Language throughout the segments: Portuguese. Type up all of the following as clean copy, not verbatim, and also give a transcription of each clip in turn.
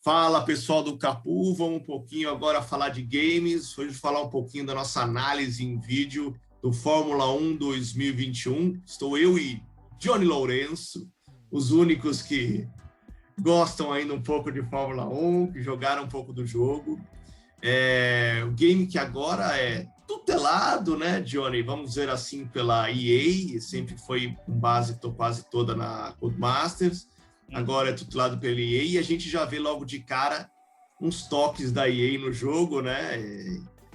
Fala, pessoal do Capu, vamos um pouquinho agora falar de games, hoje falar um pouquinho da nossa análise em vídeo do Fórmula 1 2021. Estou eu e Johnny Lourenço, os únicos que gostam ainda um pouco de Fórmula 1, que jogaram um pouco do jogo. O game que agora é tutelado, né, Johnny? Vamos dizer assim, pela EA, sempre foi com base quase toda na Codemasters. Agora é tutelado pela EA e a gente já vê logo de cara uns toques da EA no jogo, né?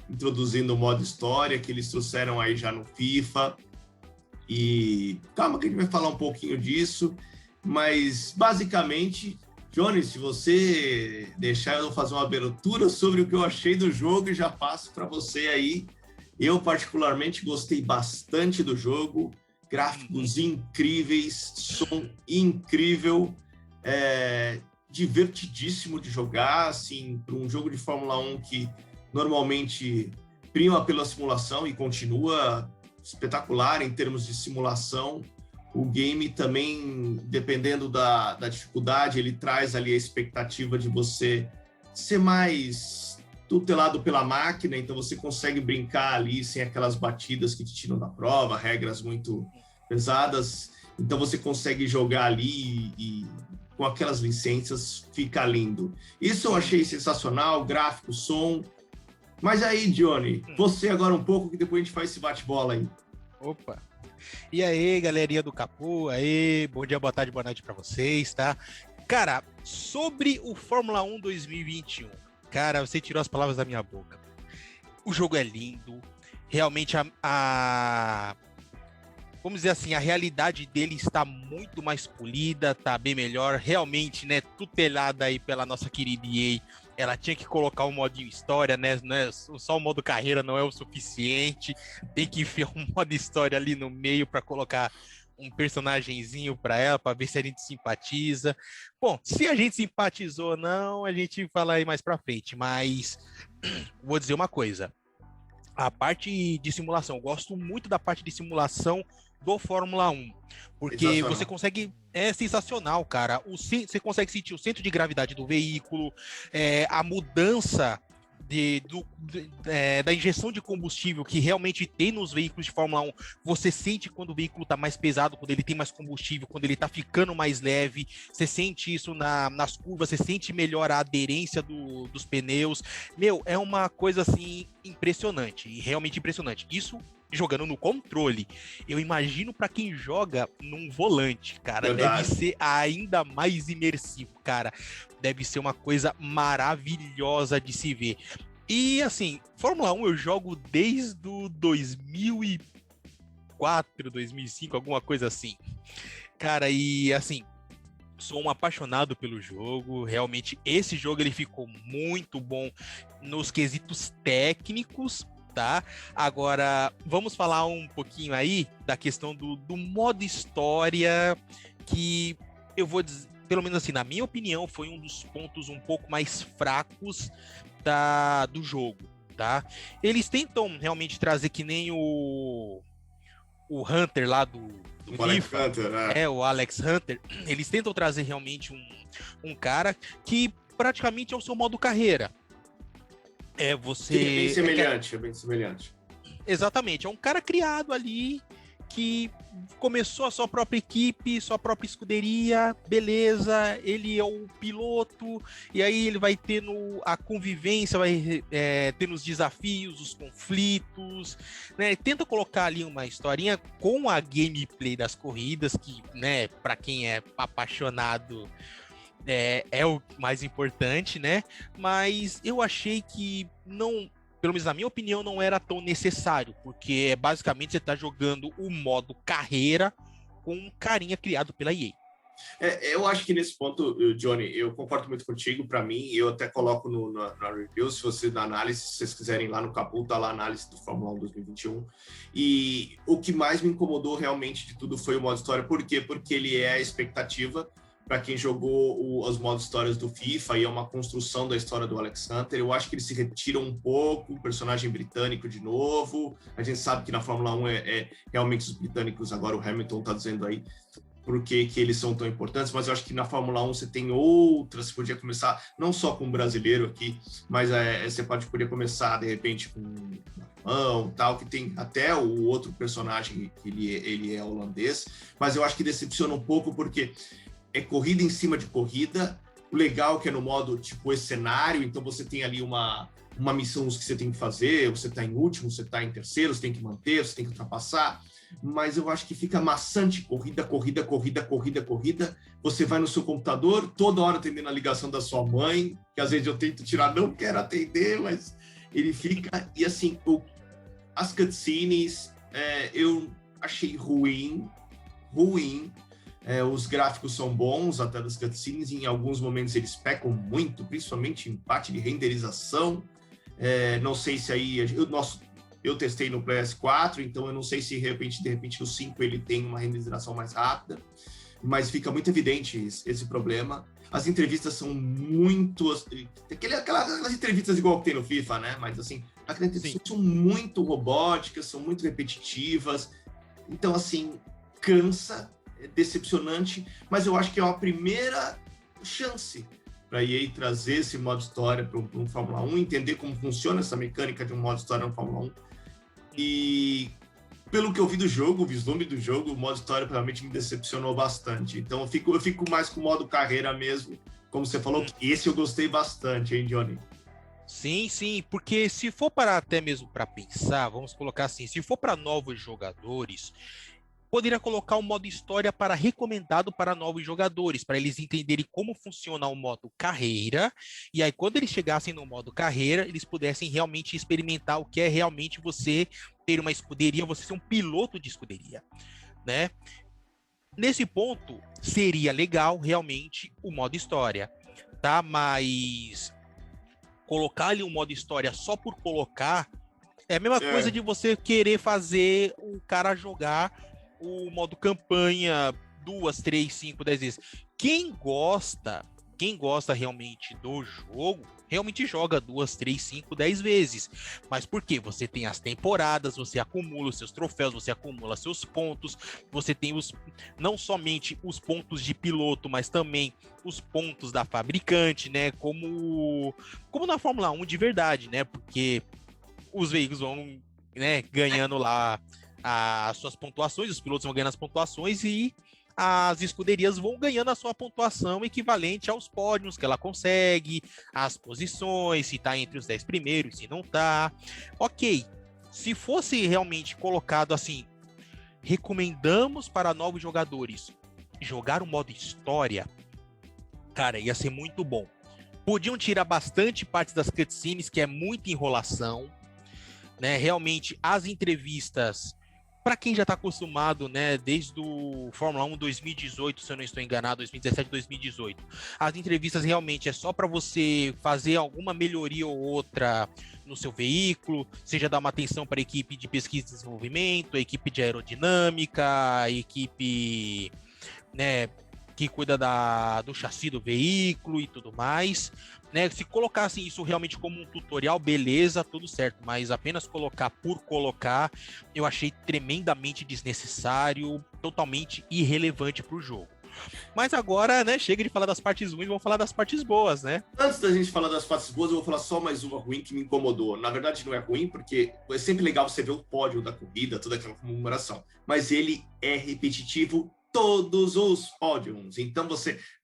Introduzindo o modo história que eles trouxeram aí já no FIFA. E calma que a gente vai falar um pouquinho disso, mas basicamente, Johnny, se você deixar, eu vou fazer uma abertura sobre o que eu achei do jogo e já passo para você aí. Eu particularmente gostei bastante do jogo. Gráficos incríveis, som incrível, divertidíssimo de jogar, assim, para um jogo de Fórmula 1 que normalmente prima pela simulação e continua espetacular em termos de simulação. O game também, dependendo da dificuldade, ele traz ali a expectativa de você ser mais tutelado pela máquina, então você consegue brincar ali sem aquelas batidas que te tiram da prova, regras muito pesadas, então você consegue jogar ali e com aquelas licenças fica lindo. Isso eu achei sensacional, gráfico, som. Mas aí, Johnny, você agora um pouco, que depois a gente faz esse bate-bola aí. Opa! E aí, galerinha do Capu, aí, bom dia, boa tarde, boa noite pra vocês, tá? Cara, sobre o Fórmula 1 2021, cara, você tirou as palavras da minha boca. O jogo é lindo, realmente vamos dizer assim, a realidade dele está muito mais polida, tá bem melhor, realmente, né, tutelada aí pela nossa querida EA, ela tinha que colocar um modinho história, né, só o modo carreira não é o suficiente, tem que enfiar um modo história ali no meio para colocar um personagemzinho para ela, para ver se a gente simpatiza. Bom, se a gente simpatizou ou não, a gente fala aí mais para frente, mas vou dizer uma coisa, a parte de simulação, eu gosto muito da parte de simulação do Fórmula 1, porque você consegue, é sensacional, cara, você consegue sentir o centro de gravidade do veículo, a mudança da injeção de combustível que realmente tem nos veículos de Fórmula 1, você sente quando o veículo está mais pesado, quando ele tem mais combustível, quando ele está ficando mais leve, você sente isso nas curvas, você sente melhor a aderência dos pneus. Meu, é uma coisa assim impressionante, realmente impressionante. Isso jogando no controle. Eu imagino para quem joga num volante, cara, Verdade. Deve ser ainda mais imersivo, cara. Deve ser uma coisa maravilhosa de se ver. E assim, Fórmula 1 eu jogo desde o 2004, 2005, alguma coisa assim. Cara, e assim, sou um apaixonado pelo jogo. Realmente, esse jogo ele ficou muito bom nos quesitos técnicos, tá? Agora, vamos falar um pouquinho aí da questão do modo história, que eu vou dizer, pelo menos assim, na minha opinião, foi um dos pontos um pouco mais fracos do jogo, tá? Eles tentam realmente trazer que nem o Hunter lá do FIFA, Hunter, né? O Alex Hunter, eles tentam trazer realmente um cara que praticamente é o seu modo carreira. Você... Sim, é bem semelhante. Exatamente, é um cara criado ali que começou a sua própria equipe, sua própria escuderia, beleza, ele é o piloto, e aí ele vai tendo a convivência, vai tendo os desafios, os conflitos, né? Tenta colocar ali uma historinha com a gameplay das corridas, que, né, para quem é apaixonado, é o mais importante, né? Mas eu achei que não, pelo menos na minha opinião, não era tão necessário, porque basicamente você está jogando o modo carreira com um carinha criado pela EA. Eu acho que nesse ponto, Johnny, eu concordo muito contigo. Para mim, eu até coloco na review, se você na análise, se vocês quiserem lá no Capu, tá lá a análise do Fórmula 1 2021. E o que mais me incomodou realmente de tudo foi o modo história. Por quê? Porque ele é a expectativa para quem jogou os modos histórias do FIFA, e é uma construção da história do Alex Hunter. Eu acho que ele se retira um pouco, o personagem britânico de novo. A gente sabe que na Fórmula 1 realmente os britânicos, agora o Hamilton está dizendo aí, por que eles são tão importantes, mas eu acho que na Fórmula 1 você tem outras, você podia começar não só com um brasileiro aqui, mas você poderia começar de repente com um alemão, tal, que tem até o outro personagem que ele é holandês, mas eu acho que decepciona um pouco porque é corrida em cima de corrida. O legal é que é no modo tipo esse cenário, então você tem ali uma missão que você tem que fazer, você está em último, você está em terceiro, você tem que manter, você tem que ultrapassar, mas eu acho que fica maçante, corrida, você vai no seu computador, toda hora atendendo a ligação da sua mãe, que às vezes eu tento tirar, não quero atender, mas ele fica, e assim, as cutscenes, eu achei ruim, os gráficos são bons até das cutscenes, em alguns momentos eles pecam muito, principalmente em parte de renderização. Não sei se aí eu testei no PS4, então eu não sei se de repente o 5 ele tem uma renderização mais rápida, mas fica muito evidente esse problema. As entrevistas são muito aquelas entrevistas igual que tem no FIFA, né? Mas assim, as entrevistas são muito robóticas, são muito repetitivas, então assim, cansa, é decepcionante, mas eu acho que é uma primeira chance para a EA trazer esse modo história para um Fórmula 1, entender como funciona essa mecânica de um modo história no Fórmula 1. E pelo que eu vi do jogo, o vislumbre do jogo, o modo história realmente me decepcionou bastante. Então eu fico mais com o modo carreira mesmo, como você falou, que esse eu gostei bastante, hein, Johnny? Sim, porque se for para até mesmo para pensar, vamos colocar assim, se for para novos jogadores, poderia colocar um modo história para recomendado para novos jogadores, para eles entenderem como funciona o modo carreira, e aí quando eles chegassem no modo carreira, eles pudessem realmente experimentar o que é realmente você ter uma escuderia, você ser um piloto de escuderia, né? Nesse ponto, seria legal realmente o modo história, tá? Mas colocar ali um modo história só por colocar é a mesma coisa de você querer fazer o cara jogar o modo campanha 2, 3, 5, 10 vezes. Quem gosta realmente do jogo, realmente joga 2, 3, 5, 10 vezes. Mas por quê? Você tem as temporadas, você acumula os seus troféus, você acumula seus pontos, você tem não somente os pontos de piloto, mas também os pontos da fabricante, né? Como na Fórmula 1 de verdade, né? Porque os veículos vão, né, ganhando lá as suas pontuações, os pilotos vão ganhando as pontuações e as escuderias vão ganhando a sua pontuação equivalente aos pódios que ela consegue, as posições, se tá entre os 10 primeiros, se não tá. Ok, se fosse realmente colocado assim, recomendamos para novos jogadores jogar o modo história, cara, ia ser muito bom. Podiam tirar bastante parte das cutscenes, que é muita enrolação, né? Realmente, as entrevistas, para quem já está acostumado, né, desde o Fórmula 1 2018, se eu não estou enganado, 2017, 2018, as entrevistas realmente é só para você fazer alguma melhoria ou outra no seu veículo, seja dar uma atenção para a equipe de pesquisa e desenvolvimento, a equipe de aerodinâmica, a equipe, né, que cuida do chassi do veículo e tudo mais, né? Se colocassem isso realmente como um tutorial, beleza, tudo certo, mas apenas colocar por colocar, eu achei tremendamente desnecessário, totalmente irrelevante para o jogo. Mas agora, né, chega de falar das partes ruins, vamos falar das partes boas, né? Antes da gente falar das partes boas, eu vou falar só mais uma ruim que me incomodou. Na verdade, não é ruim, porque é sempre legal você ver o pódio da corrida, toda aquela comemoração, mas ele é repetitivo todos os pódios. Então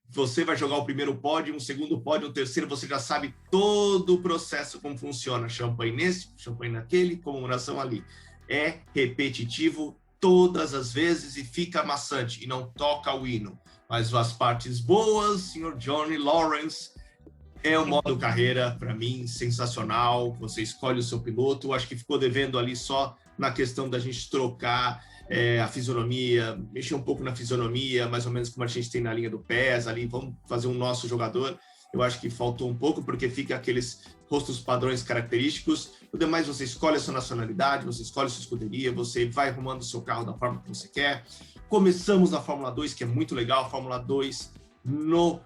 você vai jogar o primeiro pódio, o segundo pódio, o terceiro, você já sabe todo o processo, como funciona. Champanhe nesse, champanhe naquele, comemoração ali. É repetitivo todas as vezes e fica maçante e não toca o hino. Mas as partes boas, senhor Johnny Lawrence, é o modo carreira, para mim, sensacional. Você escolhe o seu piloto. Eu acho que ficou devendo ali só na questão da gente trocar a fisionomia, mexer um pouco na fisionomia, mais ou menos como a gente tem na linha do PES ali, vamos fazer um nosso jogador. Eu acho que faltou um pouco, porque fica aqueles rostos padrões característicos. O demais, você escolhe a sua nacionalidade, você escolhe a sua escuderia, você vai arrumando o seu carro da forma que você quer. Começamos na Fórmula 2, que é muito legal. A Fórmula 2 no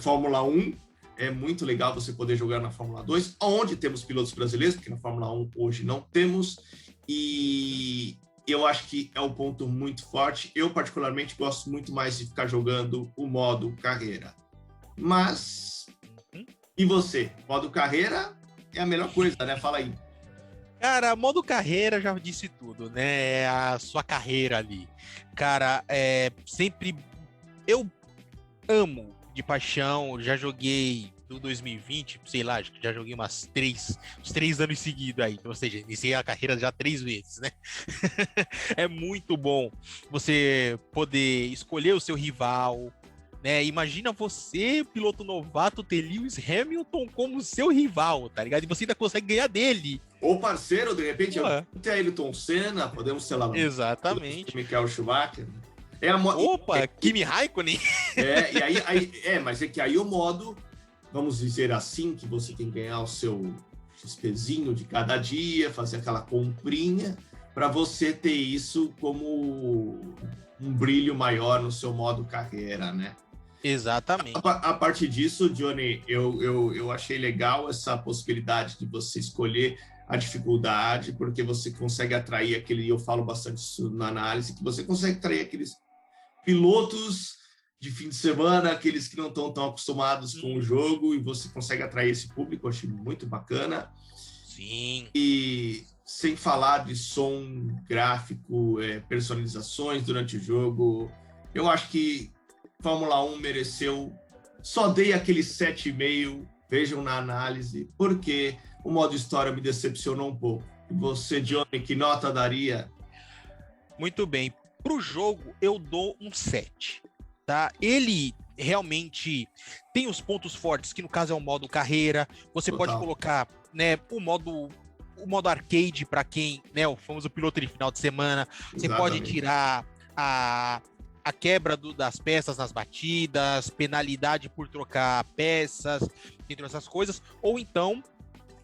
Fórmula 1 é muito legal você poder jogar na Fórmula 2, onde temos pilotos brasileiros, porque na Fórmula 1 hoje não temos. E eu acho que é um ponto muito forte. Eu, particularmente, gosto muito mais de ficar jogando o modo carreira. Mas, e você? Modo carreira é a melhor coisa, né? Fala aí. Cara, modo carreira já disse tudo, né? É a sua carreira ali. Cara, sempre... Eu amo de paixão, já joguei do 2020, sei lá, já joguei uns 3 anos seguidos aí, ou seja, iniciei a carreira já 3 vezes, né? É muito bom você poder escolher o seu rival, né? Imagina você, piloto novato, ter Lewis Hamilton como seu rival, tá ligado? E você ainda consegue ganhar dele. Ou parceiro, de repente, ter Ayrton Senna, podemos, sei lá, exatamente. Michael Schumacher. Opa, Kimi Raikkonen. E aí, mas é que aí o modo, vamos dizer assim, que você tem que ganhar o seu XPzinho de cada dia, fazer aquela comprinha, para você ter isso como um brilho maior no seu modo carreira, né? Exatamente. A partir disso, Johnny, eu achei legal essa possibilidade de você escolher a dificuldade, porque você consegue atrair eu falo bastante isso na análise, que você consegue atrair aqueles pilotos de fim de semana, aqueles que não estão tão acostumados com o jogo, e você consegue atrair esse público, eu achei muito bacana. Sim. E sem falar de som, gráfico, personalizações durante o jogo, eu acho que Fórmula 1 mereceu, só dei aquele 7,5, vejam na análise, porque o modo história me decepcionou um pouco. E você, Johnny, que nota daria? Muito bem. Pro jogo, eu dou um 7, tá? Ele realmente tem os pontos fortes, que no caso é o modo carreira. Você Total. Pode colocar, né, o modo arcade para quem, né, o famoso piloto de final de semana. Você pode tirar a quebra das peças nas batidas, penalidade por trocar peças, entre essas coisas. Ou então,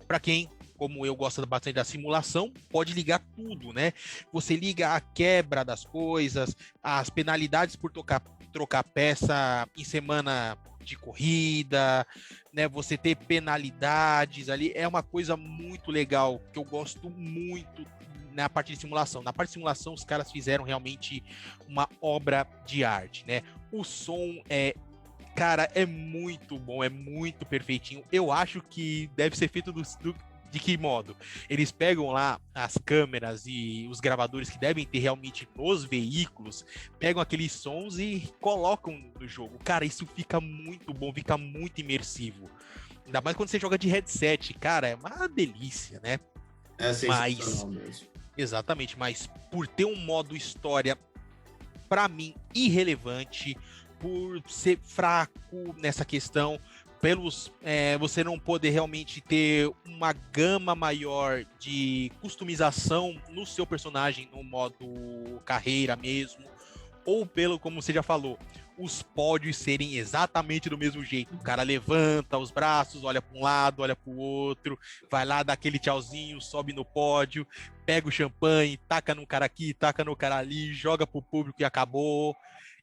para quem, como eu gosto bastante da simulação, pode ligar tudo, né? Você liga a quebra das coisas, as penalidades por trocar peça em semana de corrida, né? Você ter penalidades ali, é uma coisa muito legal, que eu gosto muito na parte de simulação. Na parte de simulação, os caras fizeram realmente uma obra de arte, né? O som cara, é muito bom, é muito perfeitinho. Eu acho que deve ser feito de que modo? Eles pegam lá as câmeras e os gravadores que devem ter realmente nos veículos, pegam aqueles sons e colocam no jogo. Cara, isso fica muito bom, fica muito imersivo. Ainda mais quando você joga de headset, cara, é uma delícia, né? É sensacional mesmo. Exatamente, mas por ter um modo história, pra mim, irrelevante, por ser fraco nessa questão, você não poder realmente ter uma gama maior de customização no seu personagem no modo carreira mesmo, ou como você já falou, os pódios serem exatamente do mesmo jeito. O cara levanta os braços, olha para um lado, olha para o outro, vai lá, dá aquele tchauzinho, sobe no pódio, pega o champanhe, taca no cara aqui, taca no cara ali, joga pro público e acabou.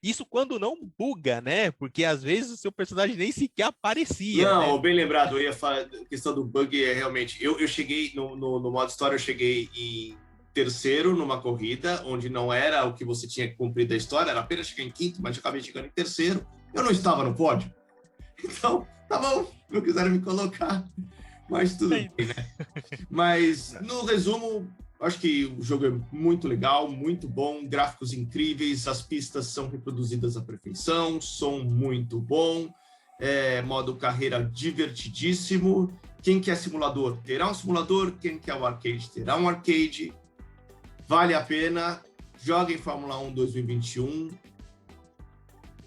Isso quando não buga, né? Porque às vezes o seu personagem nem sequer aparecia. Não, né? Bem lembrado, eu ia falar, a questão do bug realmente. Eu cheguei no modo história, eu cheguei em terceiro numa corrida, onde não era o que você tinha que cumprir da história, era apenas chegar em quinto, mas eu acabei chegando em terceiro. Eu não estava no pódio. Então, tá bom, não quiseram me colocar. Mas tudo bem, né? Mas, no resumo, acho que o jogo é muito legal, muito bom, gráficos incríveis, as pistas são reproduzidas à perfeição, som muito bom, modo carreira divertidíssimo. Quem quer simulador terá um simulador, quem quer o arcade terá um arcade. Vale a pena, joguem Fórmula 1 2021.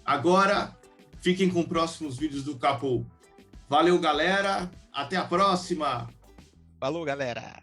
Agora, fiquem com próximos vídeos do Capu. Valeu, galera, até a próxima! Falou, galera!